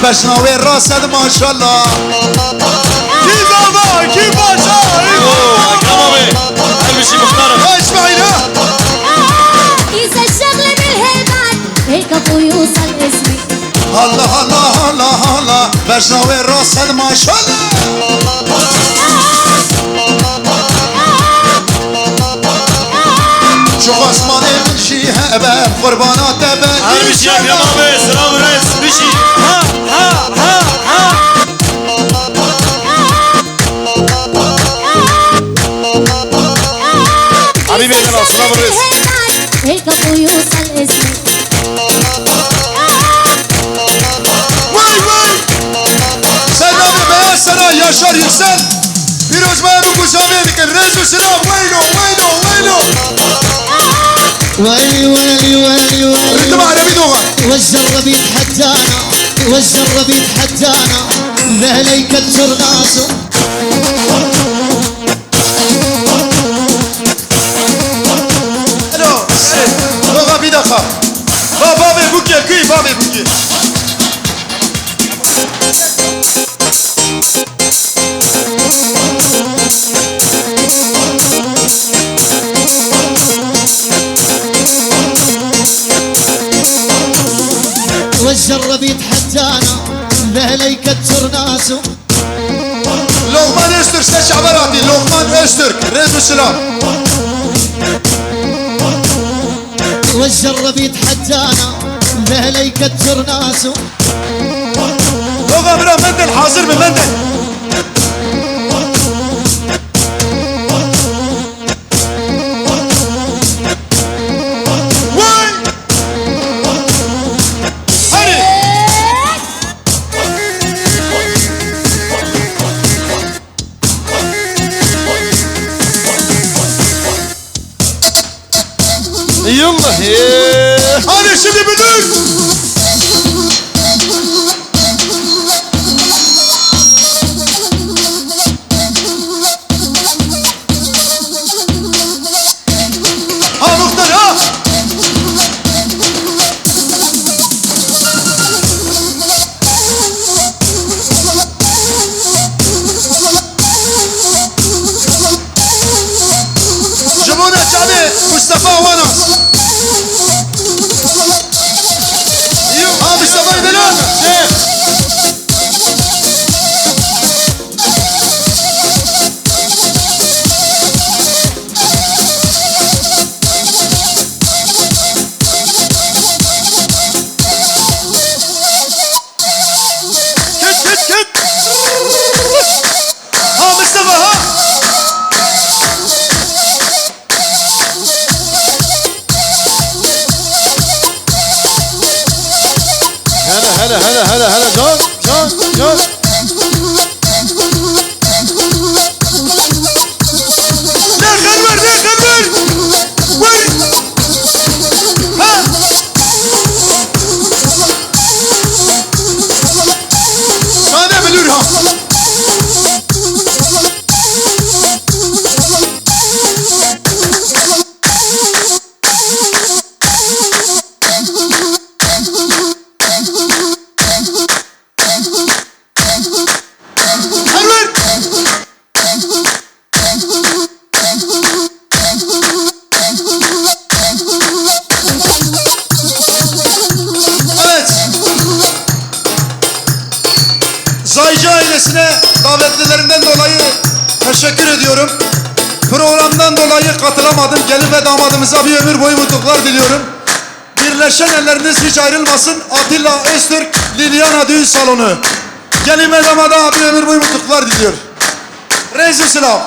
بشناوي راسد ما شاء الله كي بابا كي باشا اكرم ابي هل بشي مختار اسمعينا إذا الشغل بالهيبات هيك ابو يوصل اسمي الله الله الله الله بشناوي راسد ما شاء الله شوف اسماني من شي هبه قربانات هل بشي اكرم ابي سلام رئيس بشي ها ها ها ها حبيبي يا جماعه سلام رئيس هيك ابو يوصل اسمي وای وای سلام به سنا یاشار یوسف پیروز ما ابو گوشامی میکن رزو سلام وینو وینو وینو ويلي ويلي ويلي ويلي رتم عربي دوغا والجرب يتحدانا والجرب يتحدانا ذهليك الترناسو الو دوغا بيدخا بابا بوكي كي بابا بوكي والجرب يتحدانا ذهليك الترناسو لقمان اشترك سيش عبراتي لقمان اشترك رزو سلام والجرب يتحدانا ذهليك الترناسو دوغا برا مندل حاضر بمندل واي هري يلا هري şimdi بدون ها مختار ها جمهورنا الشعبي مصطفى ونس ها مصطفى دلال كت كت كت ها مصطفى ها هلا هلا هلا هلا هلا جون جون جون لا خنور لا خنور وري ها ماذا بلورها خنور Evet. Zaycı ailesine davetlilerinden dolayı teşekkür ediyorum. Programdan dolayı katılamadım. Gelin ve damadımıza bir ömür boyu mutluluklar diliyorum. Birleşen elleriniz hiç ayrılmasın. Atilla Öztürk, Liliana Düğün Salonu. Gelin ve damada bir ömür boyu mutluluklar diliyor. Reis Selam.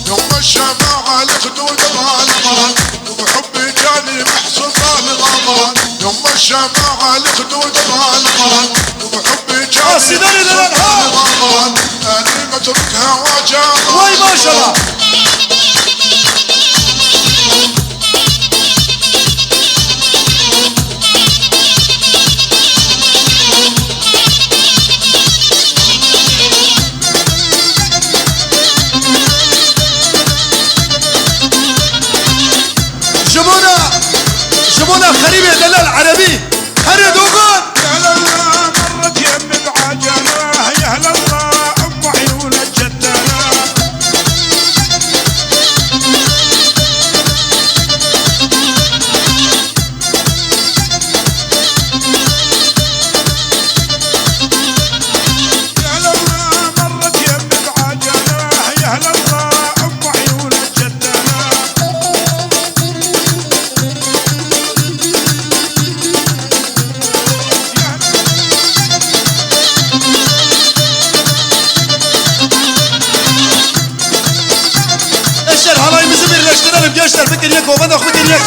يوم الشماعة الخدود الغالمان وبحبي جاني محسوس الغمان يوم الشماعة الخدود الغالمان وبحبي جاني سيداني للأنهار. الغمان أني بتركها وجامان Vay maşallah. جمونا خريبي دلال عربي هري دوغان يا لله مرت يم بعجلة يا هلا الله ام عيون الجدلة يا لله مرت يم بعجلة يا هلا الله ام عيون الجدلة Eşler halayımızı birleştirelim gençler. Fikir yek, ovadak fikir yek.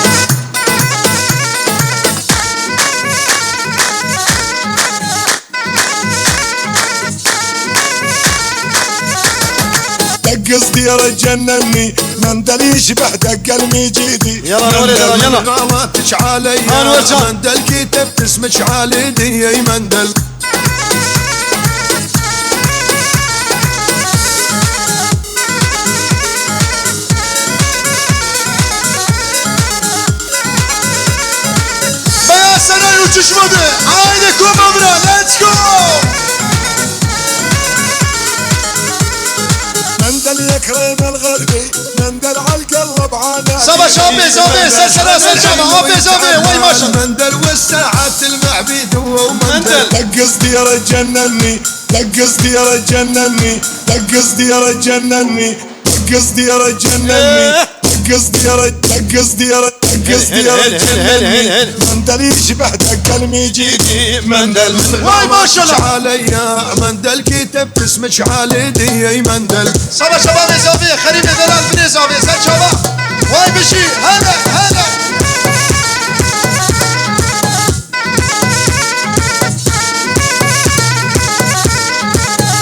دق صدير جنني مندل يشبه دق المجيدي يلا نوري يلا غلطش علي أنور جان. مندل كتبت اسمك على يدي مندل Beyaz Saray uçuşmadı. Haydi kumamra, let's go. مندل يكرم الغربي مندل على القلب عانى Savaş abi, abi, sen sana sen çaba. Abi, abi, vay maşallah. مندل والساعات المعبيد ومندل دق صدير جنني دق صدير جنني دق صدير جنني دق صدير جنني دق صدير دق صدير دق صدير جنني مندل يشبه دق المجيدي مندل Vay maşallah. علي مندل كتبت اسمك على يدي مندل Savaş abi, abi, خريبي دلال بنيز abi, sen çaba. Vay bir şey, hele, hele.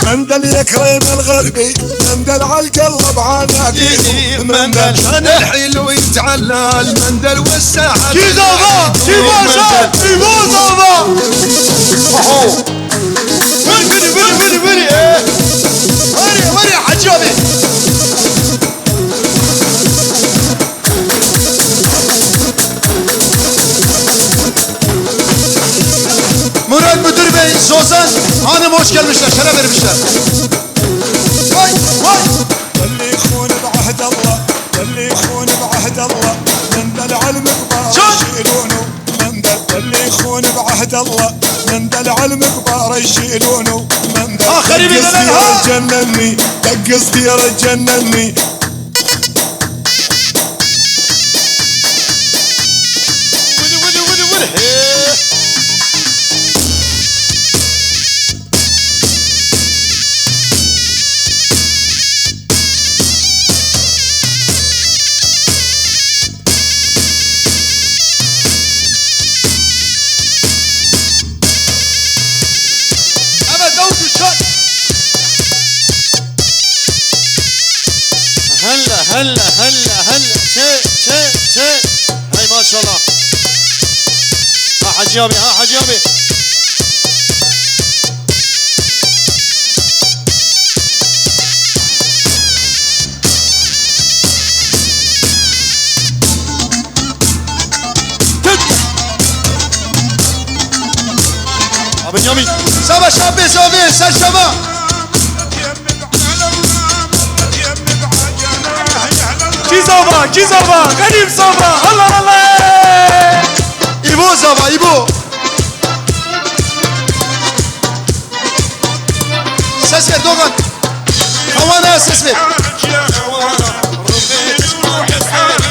مندل يكرم الغربي مندل على القلب عناقي مندل انا الحلو يتعلى المندل والساعات Kizava! Kivaşa! Kivazava! Veri! Var ya Hacı abi. Murat Müdür Bey, Zozan Hanım hoş gelmişler, şeref vermişler. Vay, vay. اللي يخون بعهد الله اللي يخون بعهد الله مندل على المقبار شوف. يشيلونه مندل اللي يخون بعهد الله مندل على المقبار يشيلونه مندل آخري من دق صدير الأنهار. جنني دق صدير جنني Evet Davut Uşak. هلا شيء هاي ما شاء الله ها حجابي ابن يامي Savaş abi, abi, sen çaba. Kizava غريب صبا الله İbo Zava, İbo. Ses ver Doğan. Havana ses ver.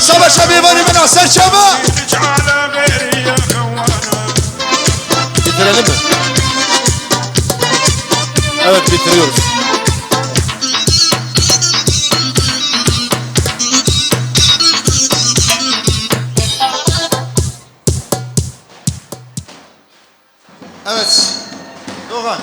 Savaş abi var imena, sen çaba. bitirelim mi? Evet bitiriyoruz. Evet. Doğan.